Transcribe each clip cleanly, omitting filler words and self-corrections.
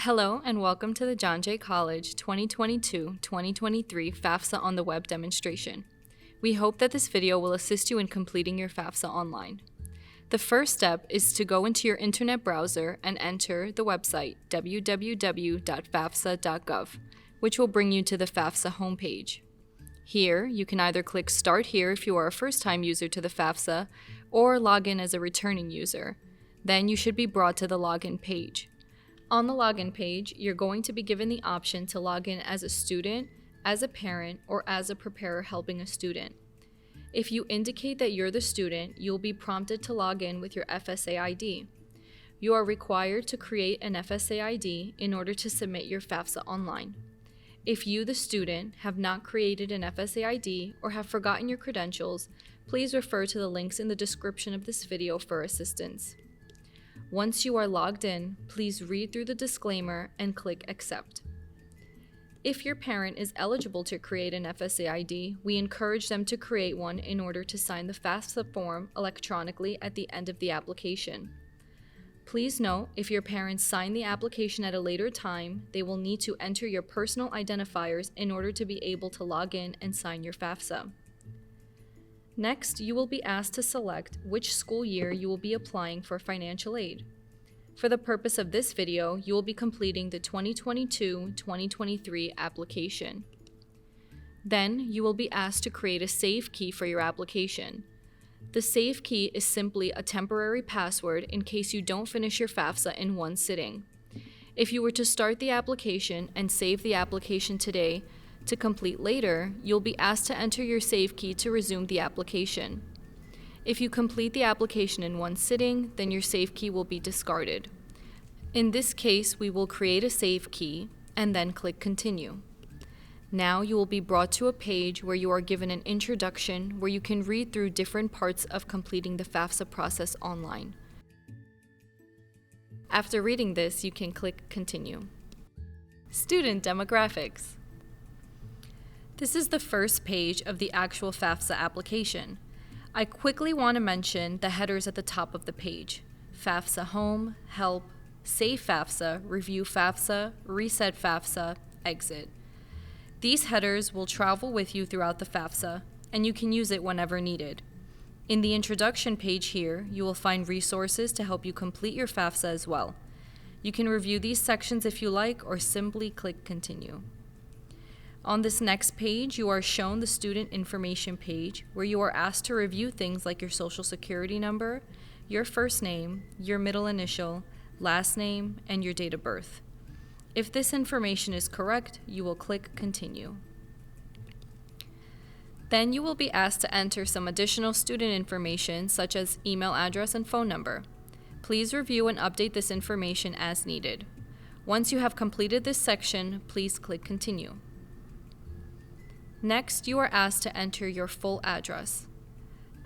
Hello and welcome to the John Jay College 2022-2023 FAFSA on the Web demonstration. We hope that this video will assist you in completing your FAFSA online. The first step is to go into your internet browser and enter the website www.fafsa.gov, which will bring you to the FAFSA homepage. Here, you can either click Start Here if you are a first-time user to the FAFSA, or log in as a returning user. Then you should be brought to the login page. On the login page, you're going to be given the option to log in as a student, as a parent, or as a preparer helping a student. If you indicate that you're the student, you'll be prompted to log in with your FSA ID. You are required to create an FSA ID in order to submit your FAFSA online. If you, the student, have not created an FSA ID or have forgotten your credentials, please refer to the links in the description of this video for assistance. Once you are logged in, please read through the disclaimer and click Accept. If your parent is eligible to create an FSA ID, we encourage them to create one in order to sign the FAFSA form electronically at the end of the application. Please note, if your parents sign the application at a later time, they will need to enter your personal identifiers in order to be able to log in and sign your FAFSA. Next, you will be asked to select which school year you will be applying for financial aid. For the purpose of this video, you will be completing the 2022-2023 application. Then, you will be asked to create a save key for your application. The save key is simply a temporary password in case you don't finish your FAFSA in one sitting. If you were to start the application and save the application today, to complete later, you'll be asked to enter your save key to resume the application. If you complete the application in one sitting, then your save key will be discarded. In this case, we will create a save key and then click Continue. Now you will be brought to a page where you are given an introduction where you can read through different parts of completing the FAFSA process online. After reading this, you can click Continue. Student demographics. This is the first page of the actual FAFSA application. I quickly want to mention the headers at the top of the page: FAFSA Home, Help, Save FAFSA, Review FAFSA, Reset FAFSA, Exit. These headers will travel with you throughout the FAFSA, and you can use it whenever needed. In the introduction page here, you will find resources to help you complete your FAFSA as well. You can review these sections if you like, or simply click Continue. On this next page, you are shown the student information page, where you are asked to review things like your social security number, your first name, your middle initial, last name, and your date of birth. If this information is correct, you will click Continue. Then you will be asked to enter some additional student information, such as email address and phone number. Please review and update this information as needed. Once you have completed this section, please click Continue. Next, you are asked to enter your full address.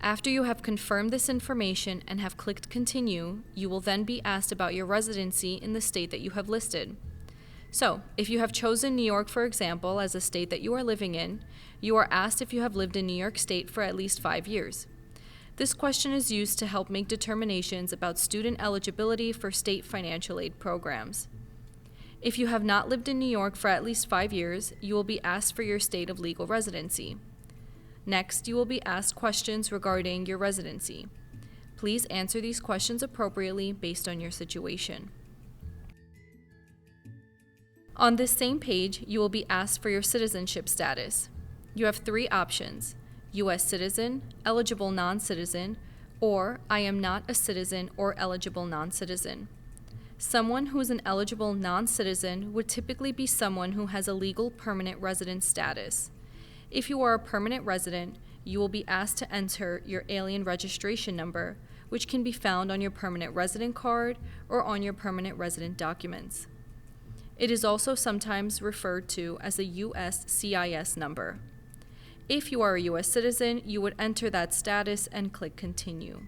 After you have confirmed this information and have clicked Continue, you will then be asked about your residency in the state that you have listed. So, if you have chosen New York, for example, as a state that you are living in, you are asked if you have lived in New York State for at least 5 years. This question is used to help make determinations about student eligibility for state financial aid programs. If you have not lived in New York for at least 5 years, you will be asked for your state of legal residency. Next, you will be asked questions regarding your residency. Please answer these questions appropriately based on your situation. On this same page, you will be asked for your citizenship status. You have 3 options: U.S. citizen, eligible non-citizen, or I am not a citizen or eligible non-citizen. Someone who is an eligible non-citizen would typically be someone who has a legal permanent resident status. If you are a permanent resident, you will be asked to enter your alien registration number, which can be found on your permanent resident card or on your permanent resident documents. It is also sometimes referred to as a USCIS number. If you are a U.S. citizen, you would enter that status and click Continue.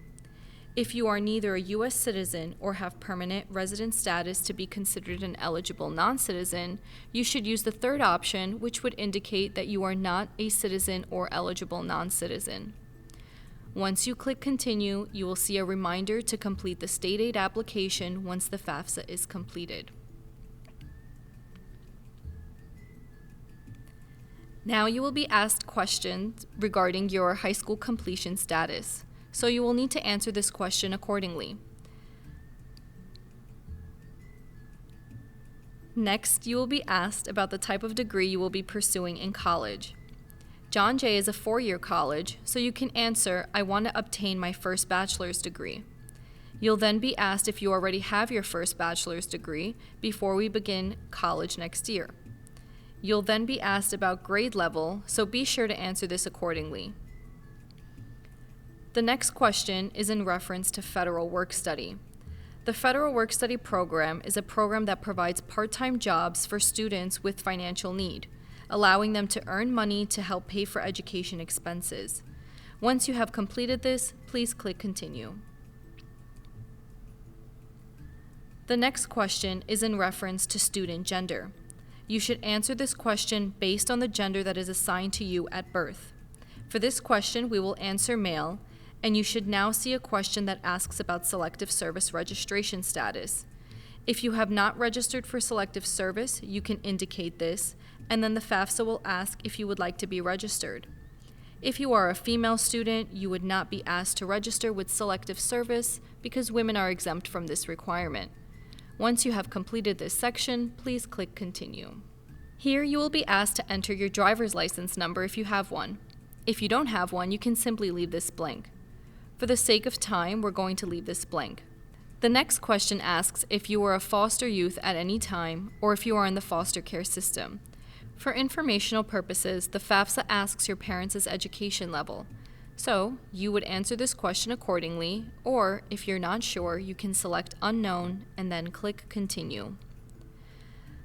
If you are neither a U.S. citizen or have permanent resident status to be considered an eligible non-citizen, you should use the third option, which would indicate that you are not a citizen or eligible non-citizen. Once you click Continue, you will see a reminder to complete the state aid application once the FAFSA is completed. Now you will be asked questions regarding your high school completion status, so you will need to answer this question accordingly. Next, you will be asked about the type of degree you will be pursuing in college. John Jay is a 4-year college, so you can answer, I want to obtain my first bachelor's degree. You'll then be asked if you already have your first bachelor's degree before we begin college next year. You'll then be asked about grade level, so be sure to answer this accordingly. The next question is in reference to federal work-study. The Federal Work-Study Program is a program that provides part-time jobs for students with financial need, allowing them to earn money to help pay for education expenses. Once you have completed this, please click Continue. The next question is in reference to student gender. You should answer this question based on the gender that is assigned to you at birth. For this question, we will answer male, and you should now see a question that asks about selective service registration status. If you have not registered for selective service, you can indicate this, and then the FAFSA will ask if you would like to be registered. If you are a female student, you would not be asked to register with selective service because women are exempt from this requirement. Once you have completed this section, please click Continue. Here you will be asked to enter your driver's license number if you have one. If you don't have one, you can simply leave this blank. For the sake of time, we're going to leave this blank. The next question asks if you were a foster youth at any time or if you are in the foster care system. For informational purposes, the FAFSA asks your parents' education level. So, you would answer this question accordingly, or if you're not sure, you can select Unknown and then click Continue.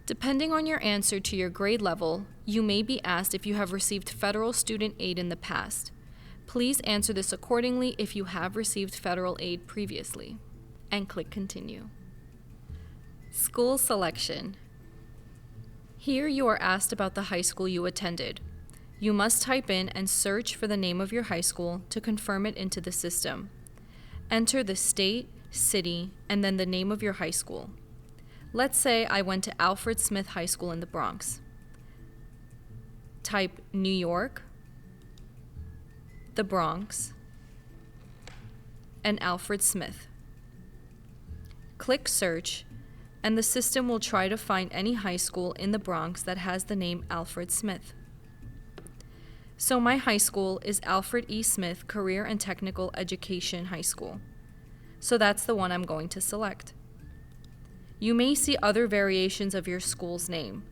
Depending on your answer to your grade level, you may be asked if you have received federal student aid in the past. Please answer this accordingly if you have received federal aid previously, and click Continue. School selection. Here you are asked about the high school you attended. You must type in and search for the name of your high school to confirm it into the system. Enter the state, city, and then the name of your high school. Let's say I went to Alfred Smith High School in the Bronx. Type New York, the Bronx, and Alfred Smith. Click Search, and the system will try to find any high school in the Bronx that has the name Alfred Smith. So my high school is Alfred E. Smith Career and Technical Education High School. So that's the one I'm going to select. You may see other variations of your school's name.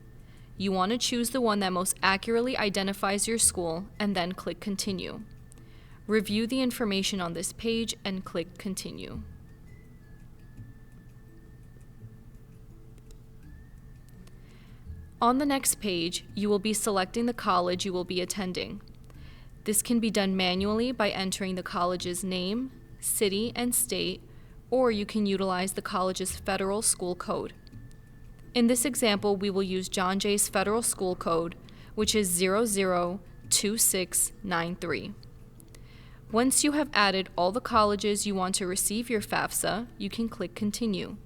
You want to choose the one that most accurately identifies your school and then click Continue. Review the information on this page and click Continue. On the next page, you will be selecting the college you will be attending. This can be done manually by entering the college's name, city, and state, or you can utilize the college's federal school code. In this example, we will use John Jay's federal school code, which is 002693. Once you have added all the colleges you want to receive your FAFSA, you can click Continue.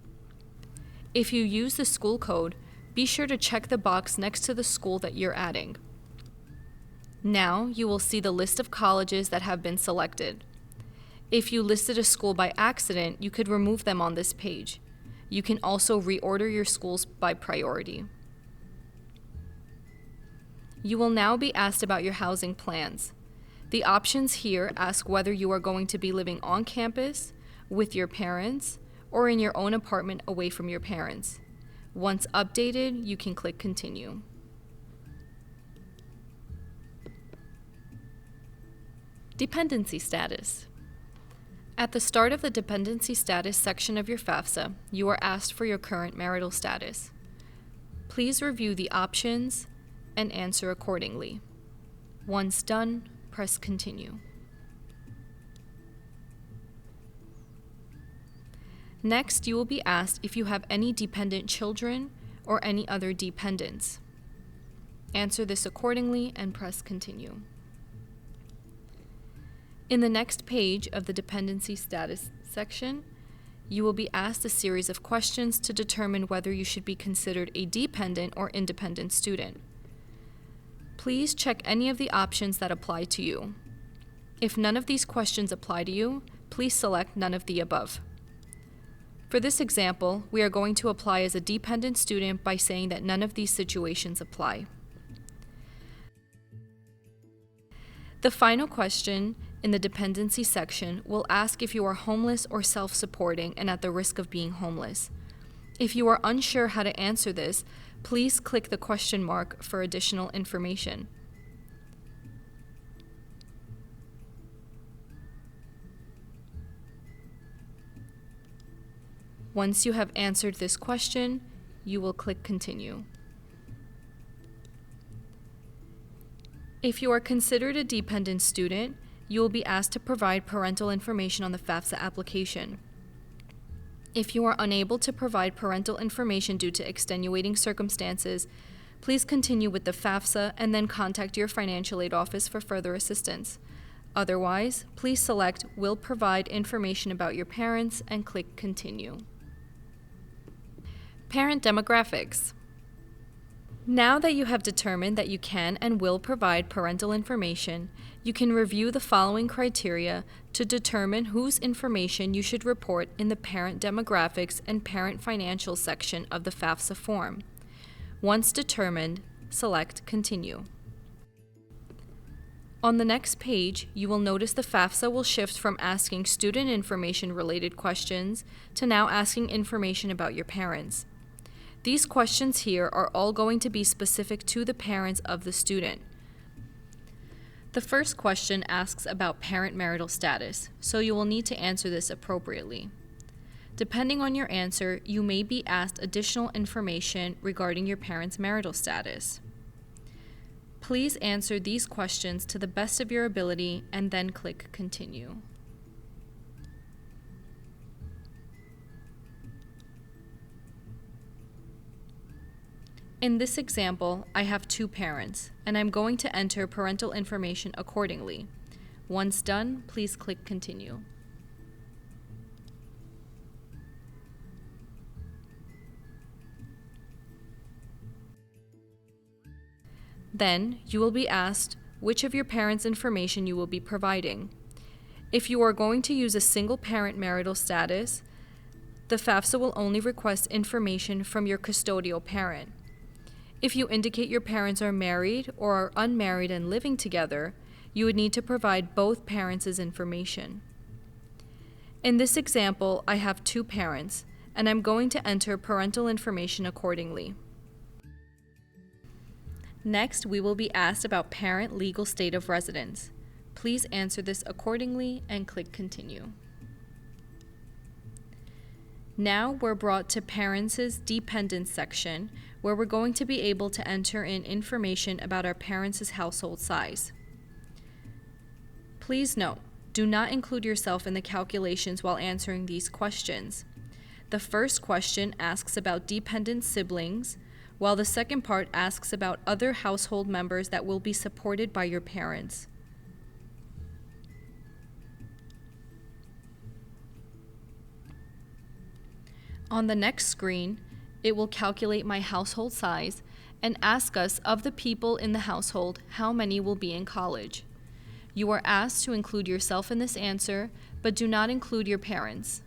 If you use the school code, be sure to check the box next to the school that you're adding. Now you will see the list of colleges that have been selected. If you listed a school by accident, you could remove them on this page. You can also reorder your schools by priority. You will now be asked about your housing plans. The options here ask whether you are going to be living on campus, with your parents, or in your own apartment away from your parents. Once updated, you can click Continue. Dependency Status. At the start of the Dependency Status section of your FAFSA, you are asked for your current marital status. Please review the options and answer accordingly. Once done, press Continue. Next, you will be asked if you have any dependent children or any other dependents. Answer this accordingly and press Continue. In the next page of the Dependency Status section, you will be asked a series of questions to determine whether you should be considered a dependent or independent student. Please check any of the options that apply to you. If none of these questions apply to you, please select none of the above. For this example, we are going to apply as a dependent student by saying that none of these situations apply. The final question in the dependency section will ask if you are homeless or self-supporting and at the risk of being homeless. If you are unsure how to answer this, please click the question mark for additional information. Once you have answered this question, you will click Continue. If you are considered a dependent student, you will be asked to provide parental information on the FAFSA application. If you are unable to provide parental information due to extenuating circumstances, please continue with the FAFSA and then contact your financial aid office for further assistance. Otherwise, please select Will provide information about your parents and click Continue. Parent demographics. Now that you have determined that you can and will provide parental information, you can review the following criteria to determine whose information you should report in the Parent Demographics and Parent Financials section of the FAFSA form. Once determined, select Continue. On the next page, you will notice the FAFSA will shift from asking student information-related questions to now asking information about your parents. These questions here are all going to be specific to the parents of the student. The first question asks about parent marital status, so you will need to answer this appropriately. Depending on your answer, you may be asked additional information regarding your parents' marital status. Please answer these questions to the best of your ability and then click Continue. In this example, I have two parents, and I'm going to enter parental information accordingly. Once done, please click Continue. Then, you will be asked which of your parents' information you will be providing. If you are going to use a single parent marital status, the FAFSA will only request information from your custodial parent. If you indicate your parents are married or are unmarried and living together, you would need to provide both parents' information. In this example, I have two parents, and I'm going to enter parental information accordingly. Next, we will be asked about parent legal state of residence. Please answer this accordingly and click Continue. Now we're brought to Parents' Dependents section, where we're going to be able to enter in information about our parents' household size. Please note, do not include yourself in the calculations while answering these questions. The first question asks about dependent siblings, while the second part asks about other household members that will be supported by your parents. On the next screen, it will calculate my household size and ask us of the people in the household how many will be in college. You are asked to include yourself in this answer, but do not include your parents.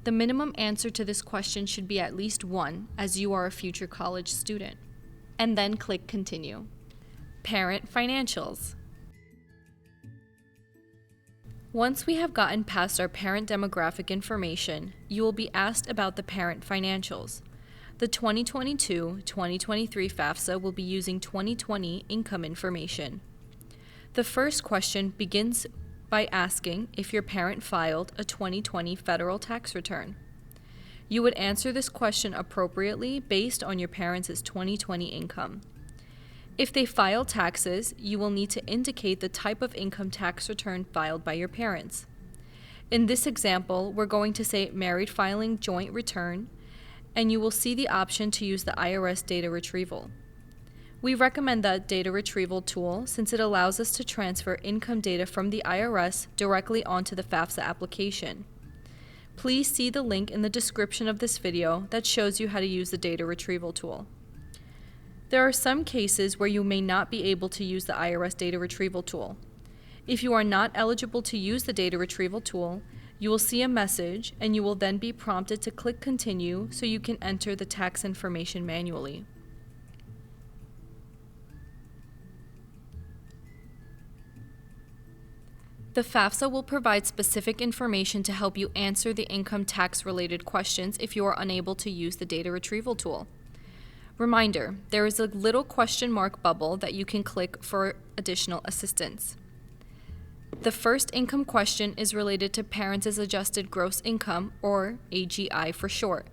The minimum answer to this question should be at least 1, as you are a future college student. And then click Continue. Parent financials. Once we have gotten past our parent demographic information, you will be asked about the parent financials. The 2022-2023 FAFSA will be using 2020 income information. The first question begins by asking if your parent filed a 2020 federal tax return. You would answer this question appropriately based on your parents' 2020 income. If they file taxes, you will need to indicate the type of income tax return filed by your parents. In this example, we're going to say married filing joint return, and you will see the option to use the IRS data retrieval. We recommend that data retrieval tool since it allows us to transfer income data from the IRS directly onto the FAFSA application. Please see the link in the description of this video that shows you how to use the data retrieval tool. There are some cases where you may not be able to use the IRS data retrieval tool. If you are not eligible to use the data retrieval tool, you will see a message and you will then be prompted to click Continue so you can enter the tax information manually. The FAFSA will provide specific information to help you answer the income tax-related questions if you are unable to use the data retrieval tool. Reminder, there is a little question mark bubble that you can click for additional assistance. The first income question is related to parents' adjusted gross income, or AGI for short,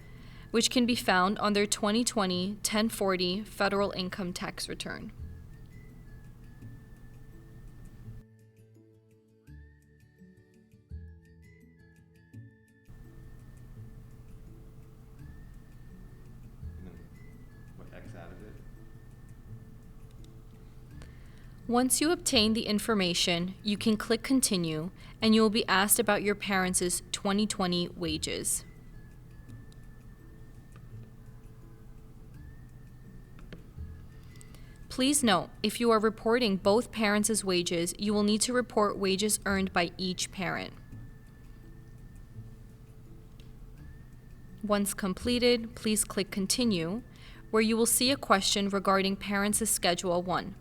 which can be found on their 2020 1040 federal income tax return. Once you obtain the information, you can click Continue, and you will be asked about your parents' 2020 wages. Please note, if you are reporting both parents' wages, you will need to report wages earned by each parent. Once completed, please click Continue, where you will see a question regarding parents' Schedule 1.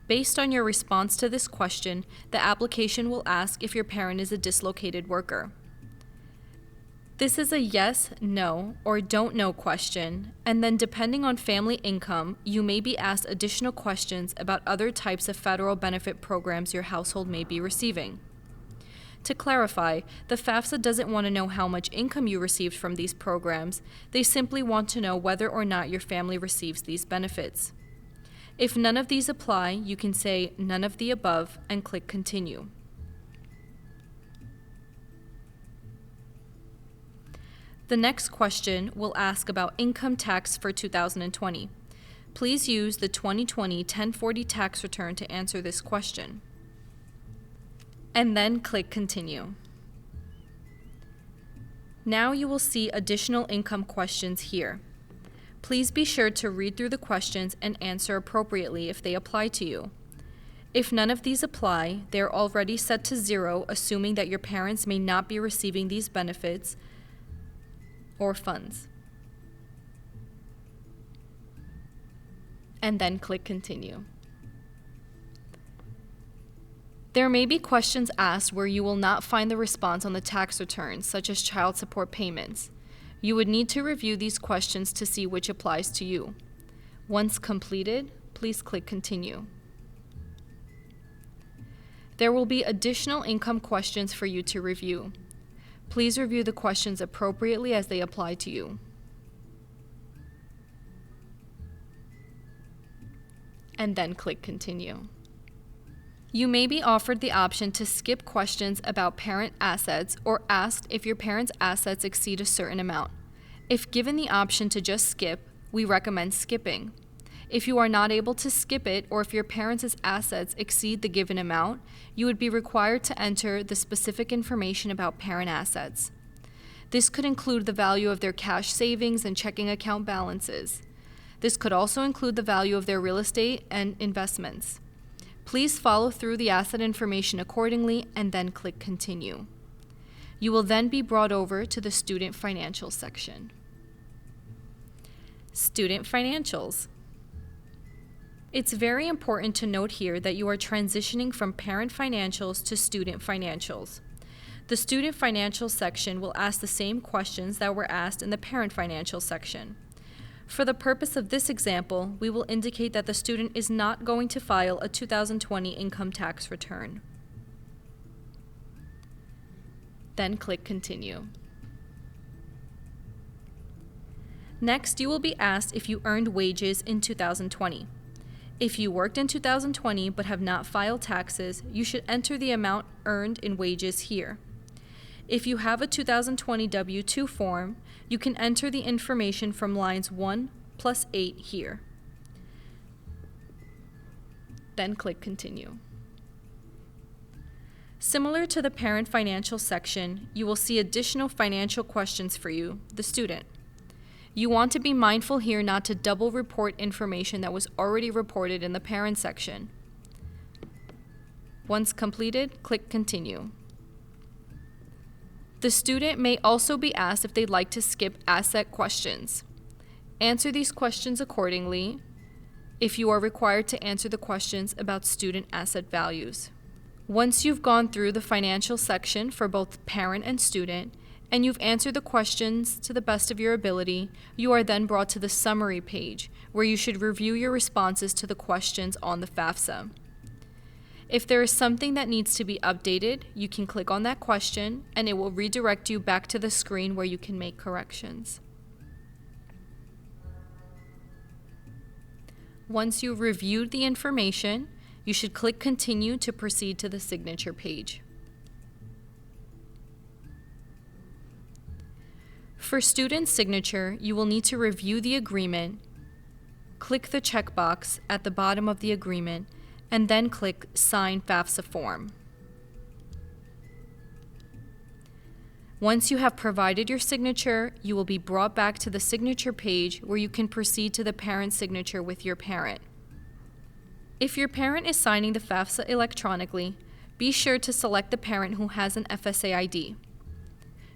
Based on your response to this question, the application will ask if your parent is a dislocated worker. This is a yes, no, or don't know question, and then depending on family income, you may be asked additional questions about other types of federal benefit programs your household may be receiving. To clarify, the FAFSA doesn't want to know how much income you received from these programs, they simply want to know whether or not your family receives these benefits. If none of these apply, you can say none of the above and click Continue. The next question will ask about income tax for 2020. Please use the 2020 1040 tax return to answer this question. And then click Continue. Now you will see additional income questions here. Please be sure to read through the questions and answer appropriately if they apply to you. If none of these apply, they are already set to 0, assuming that your parents may not be receiving these benefits or funds. And then click Continue. There may be questions asked where you will not find the response on the tax return, such as child support payments. You would need to review these questions to see which applies to you. Once completed, please click Continue. There will be additional income questions for you to review. Please review the questions appropriately as they apply to you. And then click Continue. You may be offered the option to skip questions about parent assets or asked if your parent's assets exceed a certain amount. If given the option to just skip, we recommend skipping. If you are not able to skip it, or if your parents' assets exceed the given amount, you would be required to enter the specific information about parent assets. This could include the value of their cash savings and checking account balances. This could also include the value of their real estate and investments. Please follow through the asset information accordingly and then click Continue. You will then be brought over to the Student Financials section. Student Financials. It's very important to note here that you are transitioning from Parent Financials to Student Financials. The Student Financials section will ask the same questions that were asked in the Parent Financials section. For the purpose of this example, we will indicate that the student is not going to file a 2020 income tax return. Then click Continue. Next, you will be asked if you earned wages in 2020. If you worked in 2020 but have not filed taxes, you should enter the amount earned in wages here. If you have a 2020 W-2 form, you can enter the information from lines 1 plus 8 here. Then click Continue. Similar to the Parent Financial section, you will see additional financial questions for you, the student. You want to be mindful here not to double report information that was already reported in the parent section. Once completed, click Continue. The student may also be asked if they'd like to skip asset questions. Answer these questions accordingly if you are required to answer the questions about student asset values. Once you've gone through the financial section for both parent and student, and you've answered the questions to the best of your ability, you are then brought to the summary page, where you should review your responses to the questions on the FAFSA. If there is something that needs to be updated, you can click on that question, and it will redirect you back to the screen where you can make corrections. Once you've reviewed the information, you should click Continue to proceed to the signature page. For student signature, you will need to review the agreement, click the checkbox at the bottom of the agreement, and then click Sign FAFSA Form. Once you have provided your signature, you will be brought back to the signature page where you can proceed to the parent signature with your parent. If your parent is signing the FAFSA electronically, be sure to select the parent who has an FSA ID.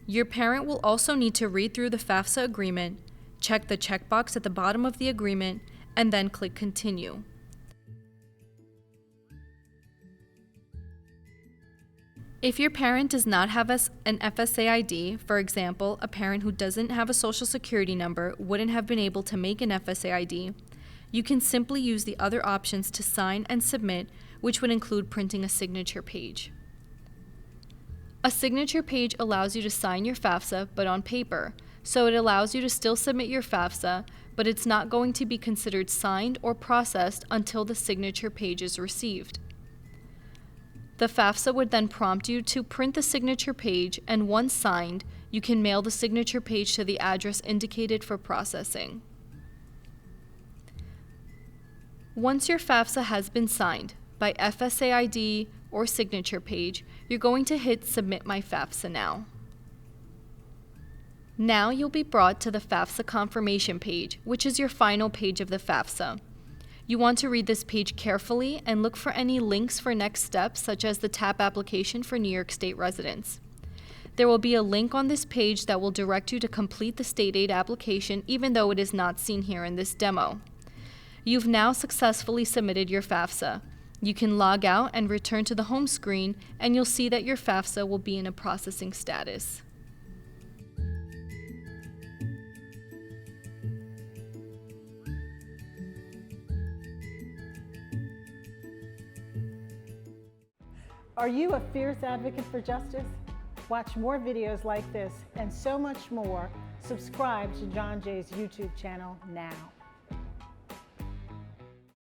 Your parent will also need to read through the FAFSA agreement, check the checkbox at the bottom of the agreement, and then click Continue. If your parent does not have an FSA ID, for example, a parent who doesn't have a social security number wouldn't have been able to make an FSA ID, you can simply use the other options to sign and submit, which would include printing a signature page. A signature page allows you to sign your FAFSA, but on paper, so it allows you to still submit your FAFSA, but it's not going to be considered signed or processed until the signature page is received. The FAFSA would then prompt you to print the signature page, and once signed, you can mail the signature page to the address indicated for processing. Once your FAFSA has been signed by FSA ID or signature page, you're going to hit Submit My FAFSA Now. Now you'll be brought to the FAFSA confirmation page, which is your final page of the FAFSA. You want to read this page carefully and look for any links for next steps, such as the TAP application for New York State residents. There will be a link on this page that will direct you to complete the state aid application, even though it is not seen here in this demo. You've now successfully submitted your FAFSA. You can log out and return to the home screen, and you'll see that your FAFSA will be in a processing status. Are you a fierce advocate for justice? Watch more videos like this and so much more. Subscribe to John Jay's YouTube channel now.